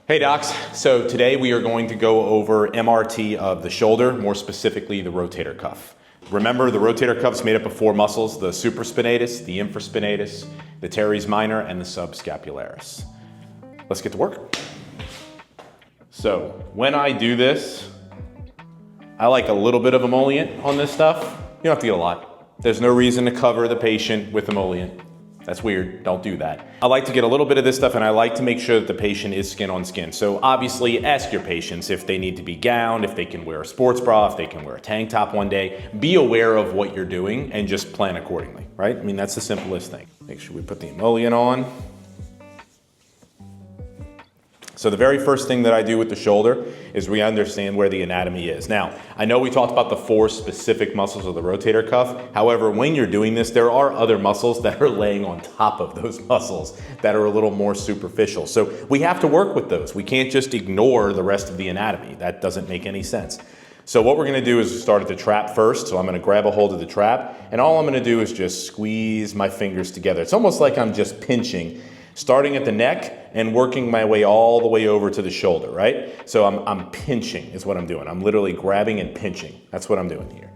Hey docs, so today we are going to go over MRT of the shoulder, more specifically the rotator cuff. Remember, the rotator cuff is made up of four muscles: the supraspinatus, the infraspinatus, the teres minor, and the subscapularis. Let's get to work. So when I do this, I like a little bit of emollient on this stuff. You don't have to get a lot. There's no reason to cover the patient with emollient. That's weird, don't do that. I like to get a little bit of this stuff, and I like to make sure that the patient is skin on skin. So obviously ask your patients if they need to be gowned, if they can wear a sports bra, if they can wear a tank top one day. Be aware of what you're doing and just plan accordingly, right? I mean, that's the simplest thing. Make sure we put the emollient on. So the very first thing that I do with the shoulder is we understand where the anatomy is. Now, I know we talked about the four specific muscles of the rotator cuff. However, when you're doing this, there are other muscles that are laying on top of those muscles that are a little more superficial. So we have to work with those. We can't just ignore the rest of the anatomy. That doesn't make any sense. So what we're gonna do is start at the trap first. So I'm gonna grab a hold of the trap, and all I'm gonna do is just squeeze my fingers together. It's almost like I'm just pinching, starting at the neck and working my way all the way over to the shoulder, right? So I'm pinching is what I'm doing. I'm literally grabbing and pinching. That's what I'm doing here.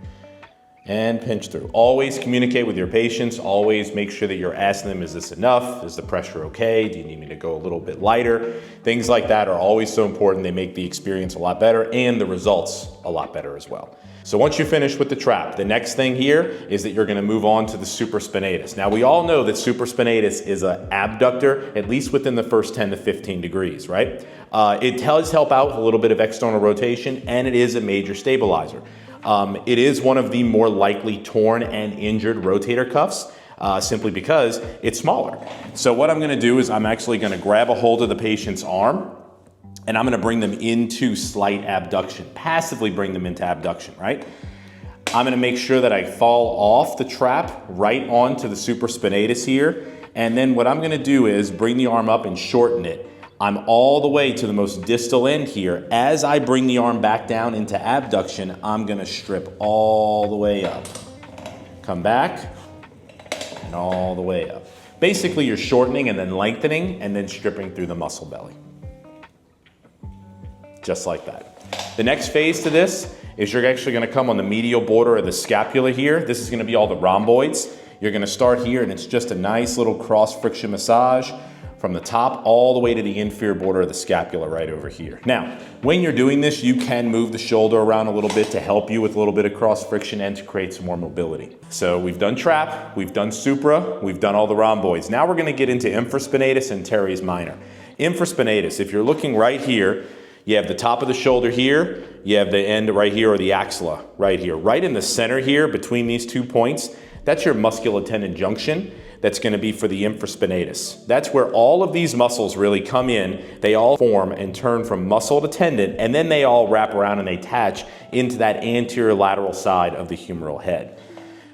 And pinch through. Always communicate with your patients. Always make sure that you're asking them, is this enough? Is the pressure okay? Do you need me to go a little bit lighter? Things like that are always so important. They make the experience a lot better and the results a lot better as well. So once you finish with the trap, the next thing here is that you're gonna move on to the supraspinatus. Now we all know that supraspinatus is an abductor, at least within the first 10 to 15 degrees, right? It does help out with a little bit of external rotation, and it is a major stabilizer. It is one of the more likely torn and injured rotator cuffs, simply because it's smaller. So what I'm gonna do is I'm actually gonna grab a hold of the patient's arm, and I'm gonna bring them into slight abduction, passively bring them into abduction, right? I'm gonna make sure that I fall off the trap right onto the supraspinatus here, and then what I'm gonna do is bring the arm up and shorten it. I'm all the way to the most distal end here. As I bring the arm back down into abduction, I'm gonna strip all the way up. Come back, and all the way up. Basically, you're shortening and then lengthening and then stripping through the muscle belly. Just like that. The next phase to this is you're actually gonna come on the medial border of the scapula here. This is gonna be all the rhomboids. You're gonna start here, and it's just a nice little cross friction massage from the top all the way to the inferior border of the scapula right over here. Now, when you're doing this, you can move the shoulder around a little bit to help you with a little bit of cross friction and to create some more mobility. So we've done trap, we've done supra, we've done all the rhomboids. Now we're gonna get into infraspinatus and teres minor. Infraspinatus, if you're looking right here, you have the top of the shoulder here, you have the end right here, or the axilla right here. Right in the center here, between these 2 points, that's your musculotendin junction. That's gonna be for the infraspinatus. That's where all of these muscles really come in. They all form and turn from muscle to tendon, and then they all wrap around and they attach into that anterior lateral side of the humeral head.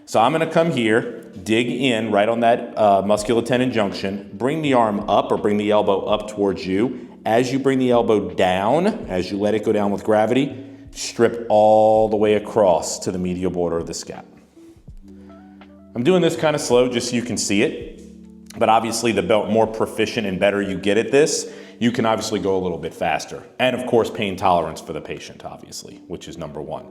So I'm gonna come here, dig in right on that musculotendin junction, bring the arm up or bring the elbow up towards you. As you bring the elbow down, as you let it go down with gravity, strip all the way across to the medial border of the scap. I'm doing this kind of slow just so you can see it, but obviously the more proficient and better you get at this, you can obviously go a little bit faster. And of course, pain tolerance for the patient, obviously, which is number one.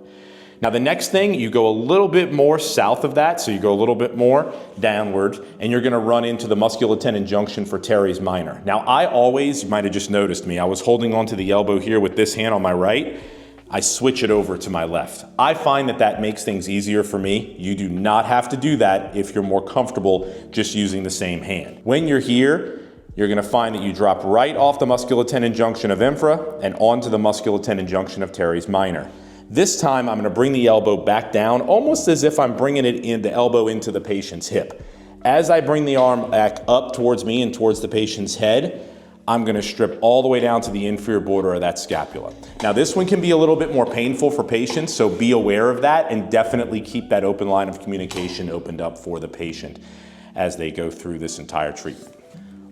Now the next thing, you go a little bit more south of that, so you go a little bit more downward, and you're gonna run into the musculotendin junction for teres minor. Now I always, you might have just noticed me, I was holding onto the elbow here with this hand on my right. I switch it over to my left. I find that that makes things easier for me. You do not have to do that if you're more comfortable just using the same hand. When you're here, you're gonna find that you drop right off the musculotendin junction of infra and onto the musculotendin junction of teres minor. This time I'm gonna bring the elbow back down, almost as if I'm bringing it in, the elbow into the patient's hip. As I bring the arm back up towards me and towards the patient's head, I'm gonna strip all the way down to the inferior border of that scapula. Now this one can be a little bit more painful for patients, so be aware of that and definitely keep that open line of communication opened up for the patient as they go through this entire treatment.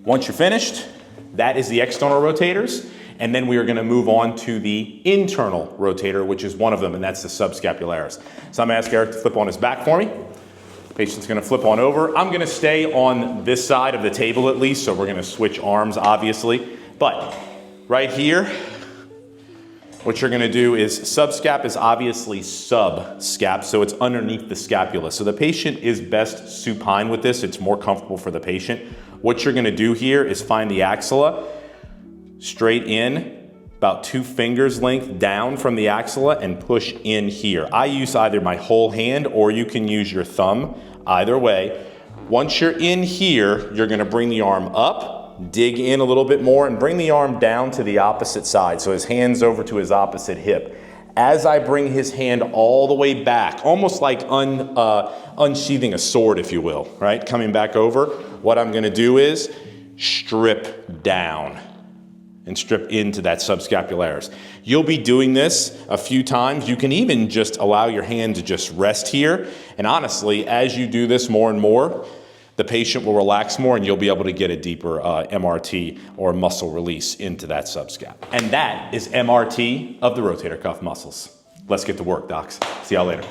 Once you're finished, that is the external rotators, and then we are gonna move on to the internal rotator, which is one of them, and that's the subscapularis. So I'm gonna ask Eric to flip on his back for me. Patient's gonna flip on over. I'm gonna stay on this side of the table at least, so we're gonna switch arms, obviously. But Right here, what you're gonna do is, subscap is obviously subscap, so it's underneath the scapula. So the patient is best supine with this. It's more comfortable for the patient. What you're gonna do here is find the axilla, straight in, about 2 fingers length down from the axilla and push in here. I use either my whole hand or you can use your thumb, either way. Once you're in here, you're gonna bring the arm up, dig in a little bit more and bring the arm down to the opposite side. So his hand's over to his opposite hip. As I bring his hand all the way back, almost like unsheathing a sword, if you will, right? Coming back over, what I'm gonna do is strip down and strip into that subscapularis. You'll be doing this a few times. You can even just allow your hand to just rest here. And honestly, as you do this more and more, the patient will relax more and you'll be able to get a deeper MRT or muscle release into that subscap. And that is MRT of the rotator cuff muscles. Let's get to work, docs. See y'all later.